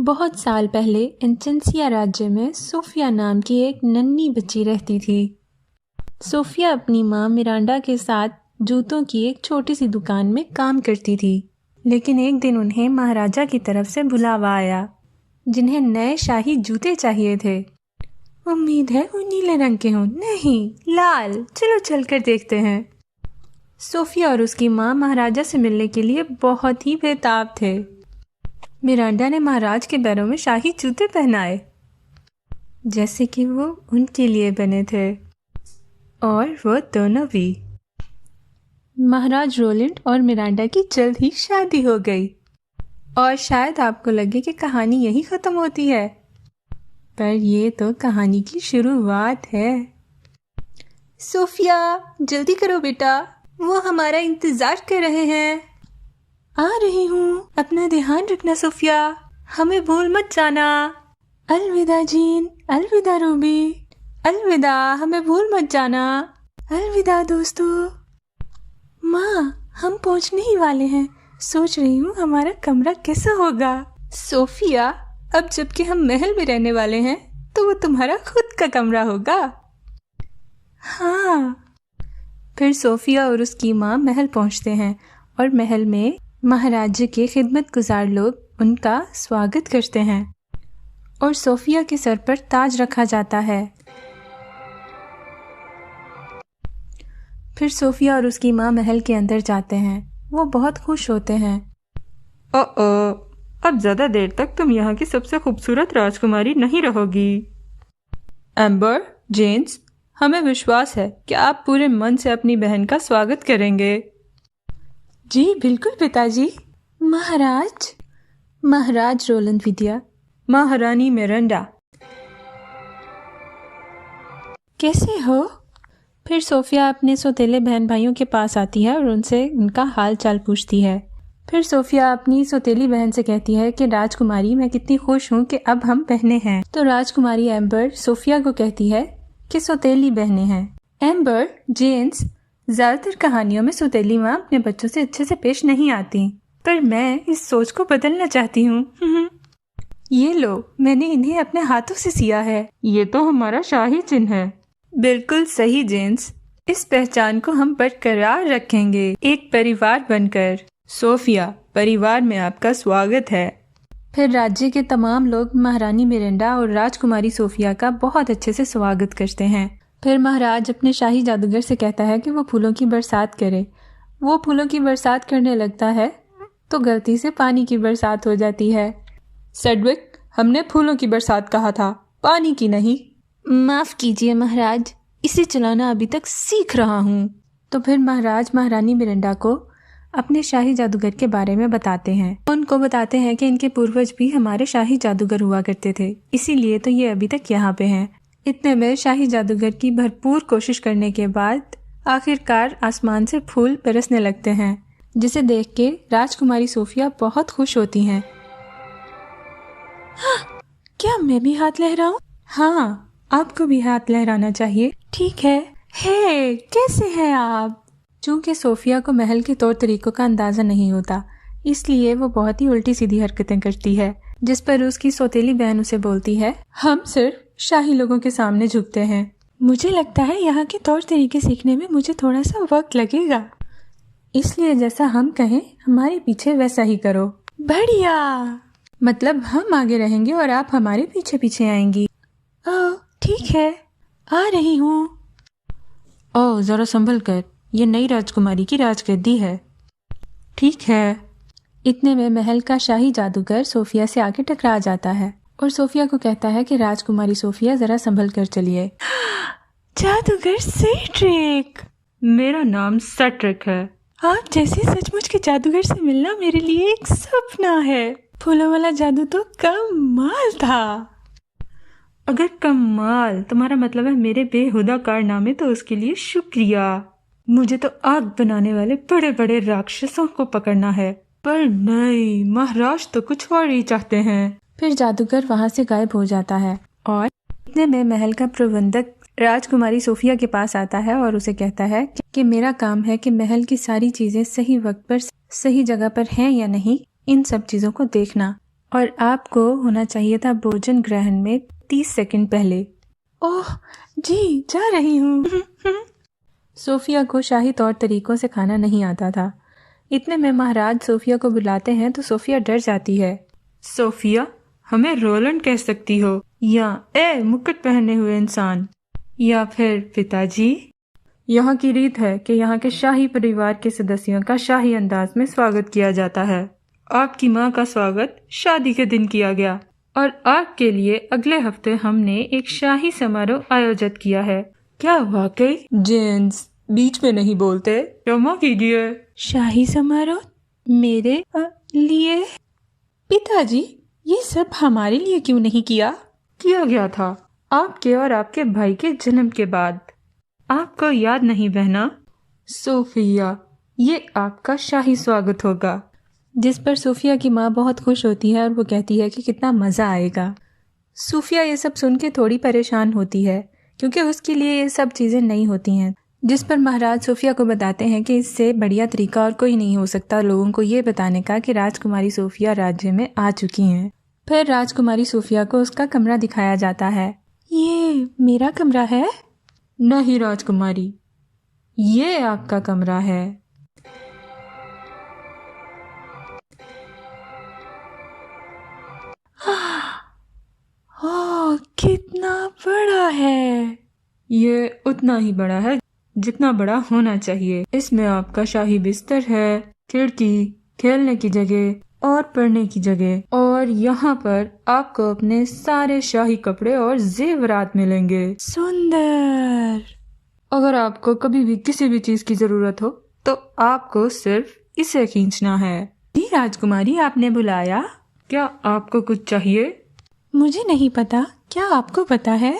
बहुत साल पहले इंचेंसिया राज्य में सोफिया नाम की एक नन्ही बच्ची रहती थी। सोफिया अपनी माँ मिरांडा के साथ जूतों की एक छोटी सी दुकान में काम करती थी। लेकिन एक दिन उन्हें महाराजा की तरफ से बुलावा आया, जिन्हें नए शाही जूते चाहिए थे। उम्मीद है वो नीले रंग के हों। नहीं, लाल। चलो चलकर देखते हैं। सोफिया और उसकी माँ महाराजा से मिलने के लिए बहुत ही बेताब थे। मिरांडा ने महाराज के पैरों में शाही जूते पहनाए, जैसे कि वो उनके लिए बने थे, और वो दोनों भी। महाराज रोलैंड और मिरांडा की जल्द ही शादी हो गई। और शायद आपको लगे कि कहानी यही खत्म होती है, पर ये तो कहानी की शुरुआत है। सोफिया, जल्दी करो बेटा, वो हमारा इंतजार कर रहे हैं। आ रही हूँ, अपना ध्यान रखना सोफिया, हमें भूल मत जाना। अलविदा जीन, अलविदा रूबी, अलविदा, हमें भूल मत जाना। अलविदा दोस्तों। माँ, हम पहुँचने ही वाले हैं। सोच रही हूँ हमारा कमरा कैसा होगा। सोफिया, अब जबकि हम महल में रहने वाले हैं तो वो तुम्हारा खुद का कमरा होगा। हाँ। फिर सोफिया और उसकी माँ महल पहुँचते हैं और महल में महाराज के खिदमतगुजार लोग उनका स्वागत करते हैं और सोफिया के सर पर ताज रखा जाता है। फिर सोफिया और उसकी माँ महल के अंदर जाते हैं। वो बहुत खुश होते हैं। अब ज़्यादा देर तक तुम यहाँ की सबसे खूबसूरत राजकुमारी नहीं रहोगी। एम्बर, जेम्स, हमें विश्वास है कि आप पूरे मन से अपनी बहन का स्वागत करेंगे। जी बिल्कुल पिताजी। महाराज रोलैंड विद्या, महारानी मिरांडा, कैसे हो? फिर सोफिया अपने सौतेले बहन भाइयों के पास आती है और उनसे उनका हाल चाल पूछती है। फिर सोफिया अपनी सौतेली बहन से कहती है कि राजकुमारी, मैं कितनी खुश हूँ कि अब हम बहनें हैं। तो राजकुमारी एम्बर सोफिया को कहती है कि सौतेली बहनें हैं। एम्बर, जेम्स, ज्यादातर कहानियों में सौतेली माँ अपने बच्चों से अच्छे से पेश नहीं आती, पर मैं इस सोच को बदलना चाहती हूँ। ये लो, मैंने इन्हें अपने हाथों से सिया है। ये तो हमारा शाही चिन्ह है। बिल्कुल सही जेम्स, इस पहचान को हम बरकरार रखेंगे, एक परिवार बनकर। सोफिया, परिवार में आपका स्वागत है। फिर राज्य के तमाम लोग महारानी मिरांडा और राजकुमारी सोफिया का बहुत अच्छे से स्वागत करते हैं। फिर महाराज अपने शाही जादूगर से कहता है कि वो फूलों की बरसात करे। वो फूलों की बरसात करने लगता है तो गलती से पानी की बरसात हो जाती है। सेडविक, हमने फूलों की बरसात कहा था, पानी की नहीं। माफ कीजिए महाराज, इसे चलाना अभी तक सीख रहा हूँ। तो फिर महाराज महारानी मिरांडा को अपने शाही जादूगर के बारे में बताते हैं। उनको बताते हैं कि इनके पूर्वज भी हमारे शाही जादूगर हुआ करते थे, इसीलिए तो ये अभी तक यहाँ पे हैं। इतने में शाही जादूगर की भरपूर कोशिश करने के बाद आखिरकार आसमान से फूल बरसने लगते हैं, जिसे देख के राजकुमारी सोफिया बहुत खुश होती हैं। हाँ, क्या मैं भी हाथ लहराऊं? हाँ, आपको भी हाथ लहराना चाहिए। ठीक है। हे, कैसे हैं आप? चूंकि सोफिया को महल के तौर तरीकों का अंदाजा नहीं होता, इसलिए वो बहुत ही उल्टी सीधी हरकतें करती है, जिस पर उसकी सौतेली बहन उसे बोलती है, हम सिर्फ शाही लोगों के सामने झुकते हैं। मुझे लगता है यहाँ के तौर तरीके सीखने में मुझे थोड़ा सा वक्त लगेगा, इसलिए जैसा हम कहें हमारे पीछे वैसा ही करो। बढ़िया, मतलब हम आगे रहेंगे और आप हमारे पीछे पीछे आएंगी। ओह ठीक है, आ रही हूँ। ओह, जरा संभल कर, ये नई राजकुमारी की राजगद्दी है। ठीक है। इतने में महल का शाही जादूगर सोफिया से आके टकरा जाता है और सोफिया को कहता है कि राजकुमारी सोफिया, जरा संभल कर चलिए। जादूगर सेड्रिक। मेरा नाम सेड्रिक है। आप जैसे सचमुच के जादूगर से मिलना मेरे लिए एक सपना है। फूलों वाला जादू तो कमाल था। अगर कमाल तुम्हारा मतलब है मेरे बेहुदा कारनामे, तो उसके लिए शुक्रिया। मुझे तो आग बनाने वाले बड़े बड़े राक्षसों को पकड़ना है, पर नहीं, महाराज तो कुछ और ही चाहते हैं। फिर जादूगर वहाँ से गायब हो जाता है और इतने में महल का प्रबंधक राजकुमारी सोफिया के पास आता है और उसे कहता है कि मेरा काम है कि महल की सारी चीजें सही वक्त पर सही जगह पर हैं या नहीं, इन सब चीजों को देखना। और आपको होना चाहिए था भोजन ग्रहण में 30 सेकंड पहले। ओह जी, जा रही हूँ। सोफिया को शाही तौर तरीकों से खाना नहीं आता था। इतने में महाराज सोफिया को बुलाते हैं तो सोफिया डर जाती है। सोफिया, हमें रोलैंड कह सकती हो, या ए मुकुट पहने हुए इंसान, या फिर पिताजी। यहाँ की रीत है कि यहाँ के शाही परिवार के सदस्यों का शाही अंदाज में स्वागत किया जाता है। आपकी माँ का स्वागत शादी के दिन किया गया और आपके लिए अगले हफ्ते हमने एक शाही समारोह आयोजित किया है। क्या वाकई? जेंस बीच में नहीं बोलते, क्षमा कीजिए। शाही समारोह मेरे लिए? पिताजी, ये सब हमारे लिए क्यों नहीं किया गया था? आपके और आपके भाई के जन्म के बाद। आपको याद नहीं बहना? सोफिया, ये आपका शाही स्वागत होगा। जिस पर सोफिया की माँ बहुत खुश होती है और वो कहती है कि कितना मज़ा आएगा। सोफिया ये सब सुन के थोड़ी परेशान होती है क्योंकि उसके लिए ये सब चीज़ें नहीं होती हैं। जिस पर महाराज सोफिया को बताते हैं कि इससे बढ़िया तरीका और कोई नहीं हो सकता लोगों को ये बताने का कि राजकुमारी सोफिया राज्य में आ चुकी हैं। फिर राजकुमारी सोफिया को उसका कमरा दिखाया जाता है। ये मेरा कमरा है? नहीं राजकुमारी, ये आपका कमरा है। ओह, कितना बड़ा है। ये उतना ही बड़ा है जितना बड़ा होना चाहिए। इसमें आपका शाही बिस्तर है, खिड़की, खेलने की जगह और पढ़ने की जगह, और यहाँ पर आपको अपने सारे शाही कपड़े और जेवरात मिलेंगे। सुंदर। अगर आपको कभी भी किसी भी चीज की जरूरत हो तो आपको सिर्फ इसे खींचना है। जी राजकुमारी, आपने बुलाया? क्या आपको कुछ चाहिए? मुझे नहीं पता, क्या आपको पता है?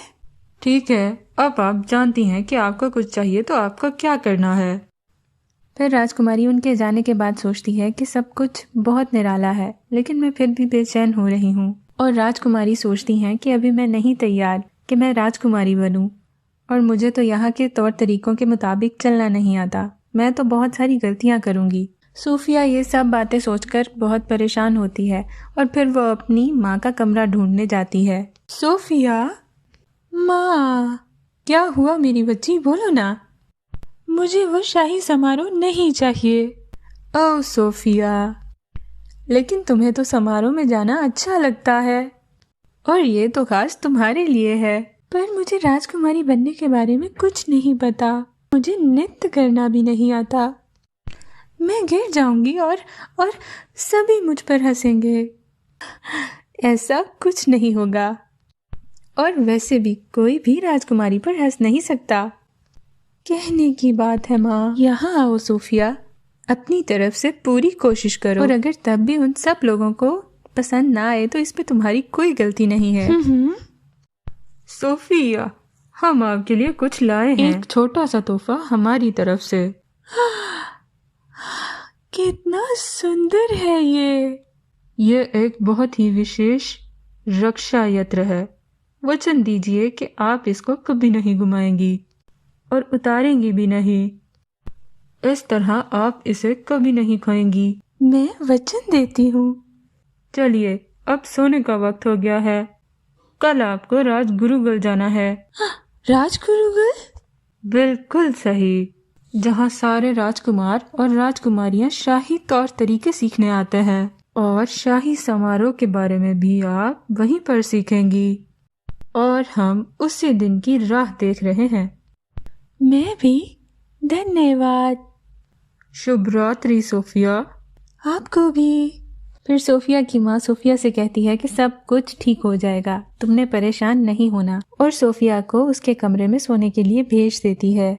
ठीक है, अब आप जानती हैं कि आपको कुछ चाहिए तो आपको क्या करना है। फिर राजकुमारी उनके जाने के बाद सोचती है कि सब कुछ बहुत निराला है, लेकिन मैं फिर भी बेचैन हो रही हूँ। और राजकुमारी सोचती हैं कि अभी मैं नहीं तैयार कि मैं राजकुमारी बनूं, और मुझे तो यहाँ के तौर तरीकों के मुताबिक चलना नहीं आता। मैं तो बहुत सारी गलतियाँ करूँगी। सोफिया ये सब बातें सोचकर बहुत परेशान होती है और फिर वो अपनी माँ का कमरा ढूंढने जाती है। सोफिया, माँ, क्या हुआ मेरी बच्ची, बोलो ना। मुझे वो शाही समारोह नहीं चाहिए। ओह सोफिया, लेकिन तुम्हें तो समारोह में जाना अच्छा लगता है और ये तो खास तुम्हारे लिए है। पर मुझे राजकुमारी बनने के बारे में कुछ नहीं पता। मुझे नृत्य करना भी नहीं आता। मैं गिर जाऊंगी और सभी मुझ पर हंसेंगे। ऐसा कुछ नहीं होगा, और वैसे भी कोई भी राजकुमारी पर हंस नहीं सकता। कहने की बात है माँ। यहाँ आओ सोफिया, अपनी तरफ से पूरी कोशिश करो, और अगर तब भी उन सब लोगों को पसंद ना आए तो इस पे तुम्हारी कोई गलती नहीं है। सोफिया, हम आपके लिए कुछ लाए हैं, एक छोटा सा तोहफा हमारी तरफ से। कितना सुंदर है ये एक बहुत ही विशेष रक्षा यंत्र है। वचन दीजिए कि आप इसको कभी नहीं घुमाएंगी और उतारेंगी भी नहीं। इस तरह आप इसे कभी नहीं खोएंगी। मैं वचन देती हूँ। चलिए, अब सोने का वक्त हो गया है। कल आपको राजगुरुकुल जाना है। राजगुरुकुल? बिल्कुल सही, जहाँ सारे राजकुमार और राजकुमारियाँ शाही तौर तरीके सीखने आते हैं, और शाही समारोह के बारे में भी आप वहीं पर सीखेंगी। और हम उसी दिन की राह देख रहे हैं। मैं भी। धन्यवाद। शुभ रात्रि सोफिया। आपको भी। फिर सोफिया की माँ सोफिया से कहती है कि सब कुछ ठीक हो जाएगा, तुमने परेशान नहीं होना, और सोफिया को उसके कमरे में सोने के लिए भेज देती है।